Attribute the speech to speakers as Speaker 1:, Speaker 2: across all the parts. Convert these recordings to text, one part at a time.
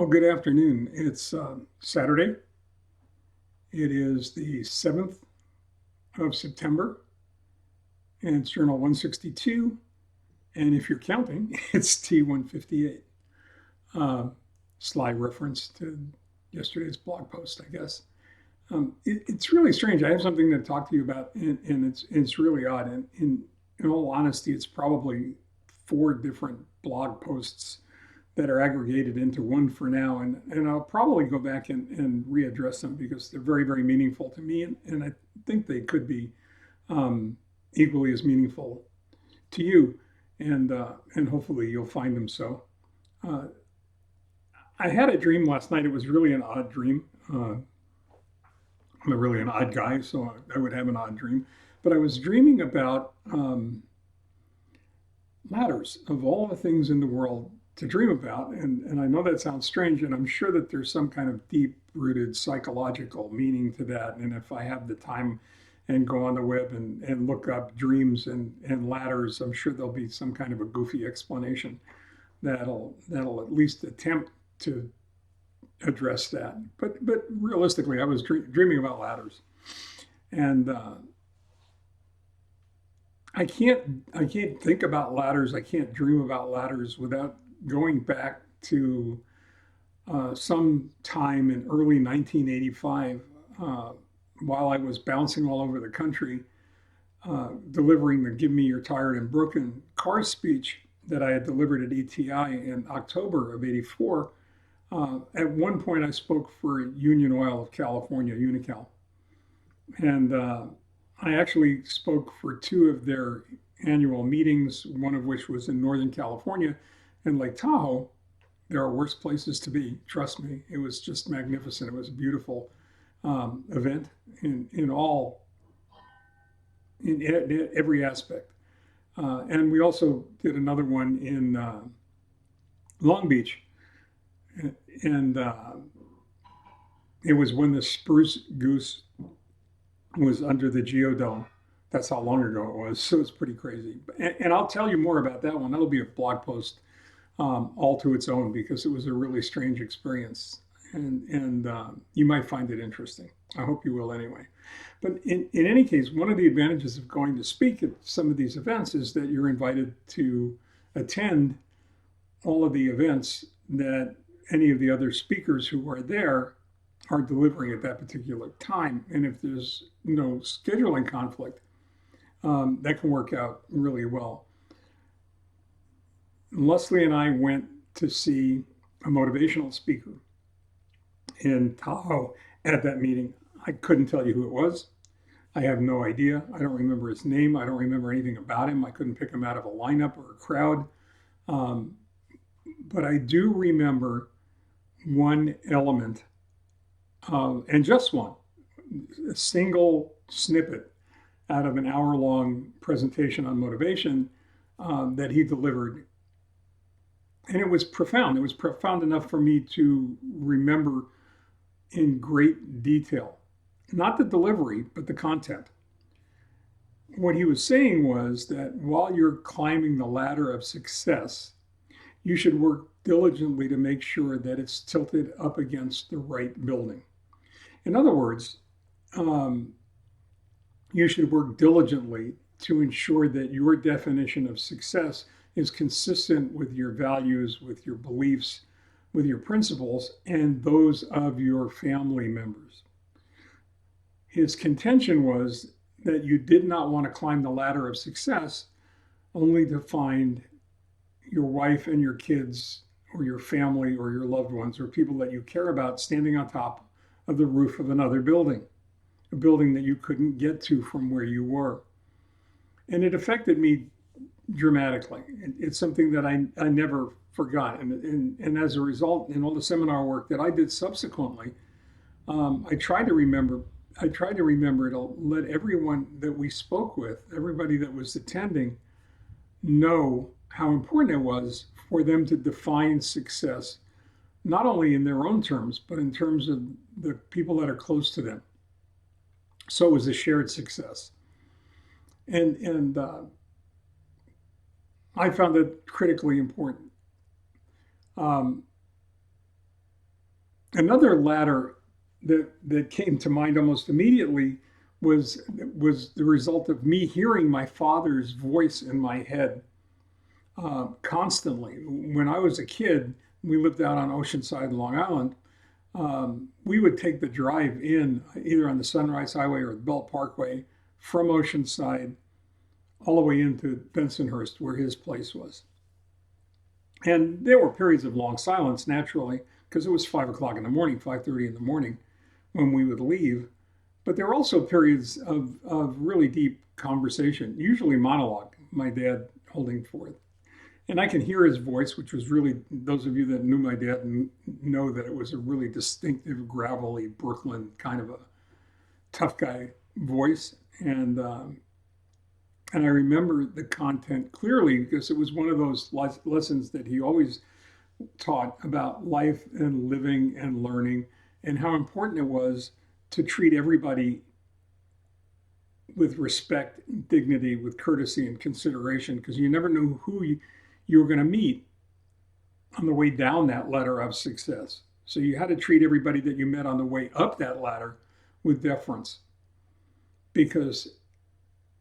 Speaker 1: Oh, good afternoon. It's Saturday. It is the 7th of September, and it's Journal 162. And if you're counting, it's T+158. Uh, Sly reference to yesterday's blog post, I guess. It's really strange. I have something to talk to you about, and it's really odd. And in all honesty, it's probably four different blog posts that are aggregated into one for now. And I'll probably go back and readdress them because they're very, very meaningful to me. And I think they could be um, equally as meaningful to you. And hopefully you'll find them so. Uh, I had a dream last night. It was really an odd dream. I'm really an odd guy, so I would have an odd dream. But I was dreaming about ladders of all the things in the world to dream about. And I know that sounds strange, and I'm sure that there's some kind of deep rooted psychological meaning to that. And if I have the time and go on the web and look up dreams and ladders, I'm sure there'll be some kind of a goofy explanation that'll at least attempt to address that. But realistically, I was dreaming about ladders, and I can't think about ladders. I can't dream about ladders without going back to some time in early 1985 uh, while I was bouncing all over the country, delivering the "Give Me Your Tired and Broken" car speech that I had delivered at ETI in October of '84. At one point, I spoke for Union Oil of California, Unical, and I actually spoke for two of their annual meetings, one of which was in Northern California and Lake Tahoe. There are worse places to be, trust me. It was just magnificent. It was a beautiful event in all, in every aspect. And we also did another one in Long Beach. And it was when the spruce goose was under the geodome. That's how long ago it was. So it's pretty crazy. And I'll tell you more about that one. That'll be a blog post all to its own because it was a really strange experience. And you might find it interesting. I hope you will anyway. But in any case, one of the advantages of going to speak at some of these events is that you're invited to attend all of the events that any of the other speakers who are there are delivering at that particular time. And if there's no scheduling conflict, that can work out really well. Leslie and I went to see a motivational speaker in Tahoe at that meeting. I couldn't tell you who it was. I have no idea. I don't remember his name. I don't remember anything about him. I couldn't pick him out of a lineup or a crowd. Um, but I do remember one element, and just one, a single snippet out of an hour long presentation on motivation that he delivered. And it was profound. It was profound enough for me to remember in great detail, not the delivery, but the content. What he was saying was that while you're climbing the ladder of success, you should work diligently to make sure that it's tilted up against the right building. In other words, um, you should work diligently to ensure that your definition of success is consistent with your values, with your beliefs, with your principles, and those of your family members. His contention was that you did not want to climb the ladder of success only to find your wife and your kids or your family or your loved ones or people that you care about standing on top of the roof of another building, a building that you couldn't get to from where you were. And it affected me dramatically. It's something that I never forgot. And as a result, in all the seminar work that I did subsequently, I tried to remember. I tried to remember to let everyone that we spoke with, everybody that was attending, know how important it was for them to define success, not only in their own terms, but in terms of the people that are close to them. So it was a shared success. And I found it critically important. Um, Another ladder that came to mind almost immediately was the result of me hearing my father's voice in my head constantly. When I was a kid, we lived out on Oceanside, Long Island. We would take the drive in either on the Sunrise Highway or the Belt Parkway from Oceanside all the way into Bensonhurst, where his place was. And there were periods of long silence, naturally, because it was 5 o'clock in the morning, 5:30 in the morning when we would leave. But there were also periods of really deep conversation, usually monologue, my dad holding forth. And I can hear his voice, which was really, those of you that knew my dad know that it was a really distinctive, gravelly Brooklyn kind of a tough guy voice. And I remember the content clearly because it was one of those lessons that he always taught about life and living and learning and how important it was to treat everybody with respect, dignity, with courtesy and consideration because you never knew who you were going to meet on the way down that ladder of success. So you had to treat everybody that you met on the way up that ladder with deference because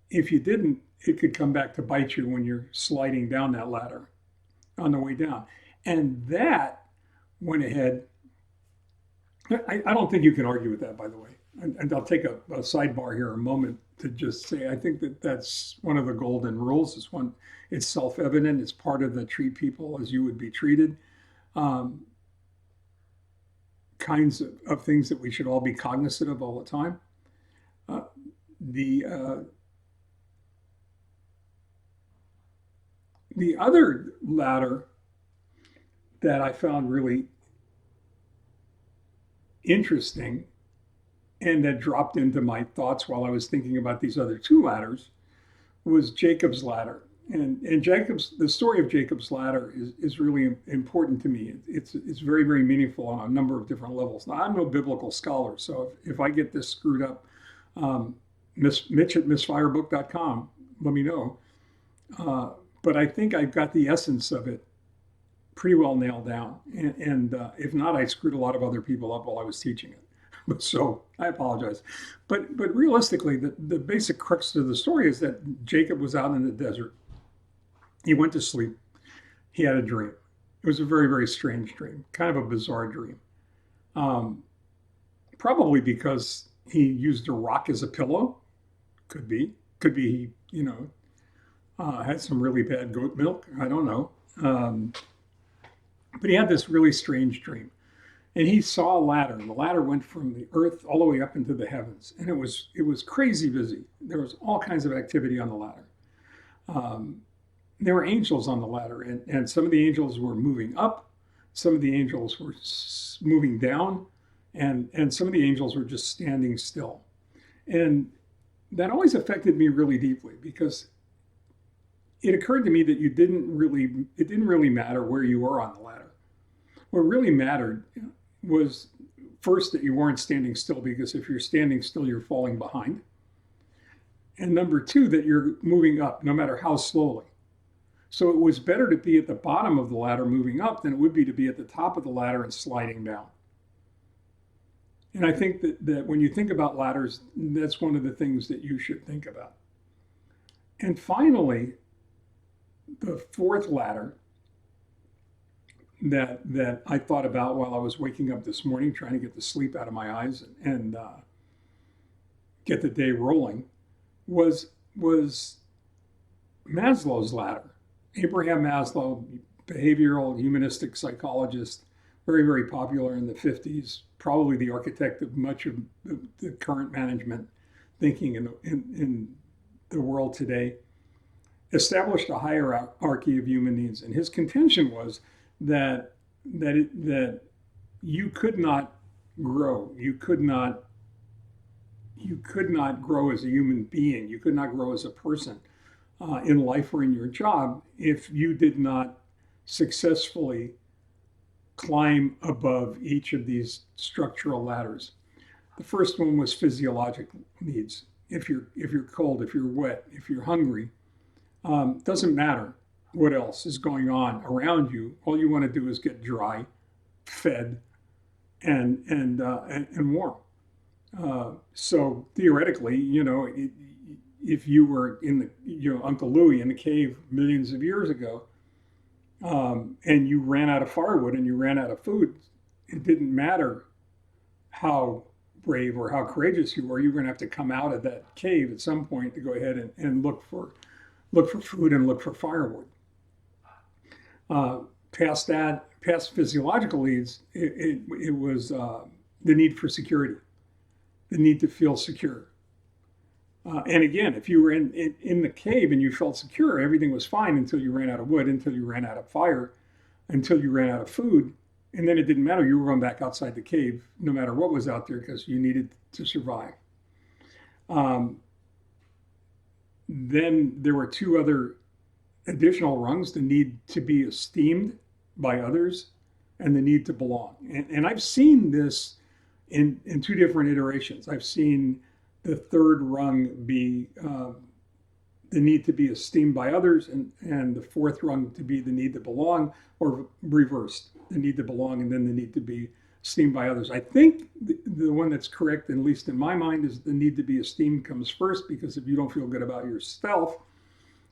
Speaker 1: if you didn't, it could come back to bite you when you're sliding down that ladder on the way down. And that went ahead. I don't think you can argue with that, by the way. And I'll take a sidebar here a moment to just say I think that that's one of the golden rules. It's self-evident. It's part of the treat people as you would be treated. Kinds of things that we should all be cognizant of all the time. The other ladder that I found really interesting and that dropped into my thoughts while I was thinking about these other two ladders was Jacob's ladder. And the story of Jacob's ladder is really important to me. It's very, very meaningful on a number of different levels. Now, I'm no biblical scholar, so if I get this screwed up, Mitch at missfirebook.com, let me know. But I think I've got the essence of it pretty well nailed down. And if not, I screwed a lot of other people up while I was teaching it. So I apologize. But realistically, the basic crux of the story is that Jacob was out in the desert. He went to sleep. He had a dream. It was a very, very strange dream, kind of a bizarre dream. Probably because he used a rock as a pillow. Could be. Could be, had some really bad goat milk. I don't know. But he had this really strange dream. And he saw a ladder, and the ladder went from the earth all the way up into the heavens. And it was crazy busy. There was all kinds of activity on the ladder. There were angels on the ladder, and some of the angels were moving up, some of the angels were moving down, and some of the angels were just standing still. And that always affected me really deeply because it occurred to me that it didn't really matter where you were on the ladder. What really mattered was first that you weren't standing still, because if you're standing still, you're falling behind. And number two, that you're moving up, no matter how slowly. So it was better to be at the bottom of the ladder moving up than it would be to be at the top of the ladder and sliding down. And I think that when you think about ladders, that's one of the things that you should think about. And finally, the fourth ladder that I thought about while I was waking up this morning, trying to get the sleep out of my eyes and get the day rolling, was Maslow's ladder. Abraham Maslow, behavioral humanistic psychologist, very, very popular in the 50s, probably the architect of much of the current management thinking in the world today, established a hierarchy of human needs. And his contention was that you could not grow. You could not grow as a human being. You could not grow as a person in life or in your job if you did not successfully climb above each of these structural ladders. The first one was physiological needs. If you're cold, if you're wet, if you're hungry, doesn't matter what else is going on around you. All you want to do is get dry, fed, and warm. So theoretically, if you were in Uncle Louis in the cave millions of years ago, and you ran out of firewood and you ran out of food, it didn't matter how brave or how courageous you were. You were going to have to come out of that cave at some point to go ahead and look for food and look for firewood. Past physiological needs, it was the need for security, the need to feel secure. And again, if you were in the cave and you felt secure, everything was fine until you ran out of wood, until you ran out of fire, until you ran out of food. And then it didn't matter. You were going back outside the cave, no matter what was out there, because you needed to survive. Then there were two other additional rungs: the need to be esteemed by others and the need to belong. And I've seen this in two different iterations. I've seen the third rung be the need to be esteemed by others, and the fourth rung to be the need to belong, or reversed, the need to belong and then the need to be esteemed by others. I think the one that's correct, at least in my mind, is the need to be esteemed comes first, because if you don't feel good about yourself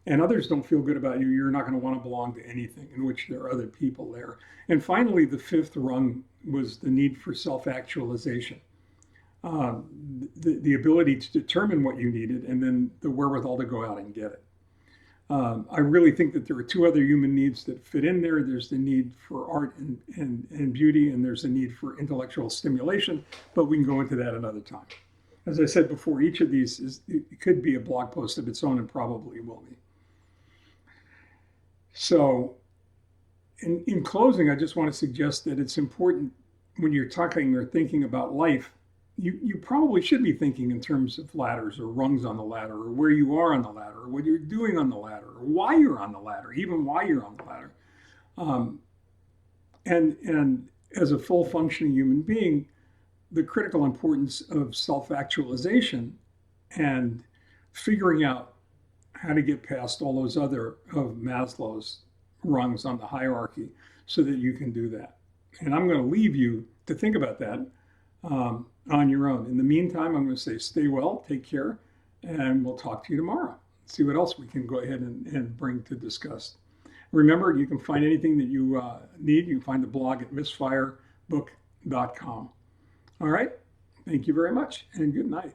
Speaker 1: and others don't feel good about you, you're not going to want to belong to anything in which there are other people there. And finally, the fifth rung was the need for self-actualization. The ability to determine what you needed and then the wherewithal to go out and get it. I really think that there are two other human needs that fit in there. There's the need for art and beauty, and there's a need for intellectual stimulation, but we can go into that another time. As I said before, each of these it could be a blog post of its own, and probably will be. So in closing, I just want to suggest that it's important when you're talking or thinking about life, you probably should be thinking in terms of ladders or rungs on the ladder, or where you are on the ladder, or what you're doing on the ladder, or why you're on the ladder, even why you're on the ladder. And as a full functioning human being, the critical importance of self-actualization and figuring out how to get past all those other of Maslow's rungs on the hierarchy so that you can do that. And I'm going to leave you to think about that on your own. In the meantime, I'm going to say stay well, take care, and we'll talk to you tomorrow. See what else we can go ahead and bring to discuss. Remember, you can find anything that you need. You can find the blog at misfirebook.com. All right. Thank you very much, and good night.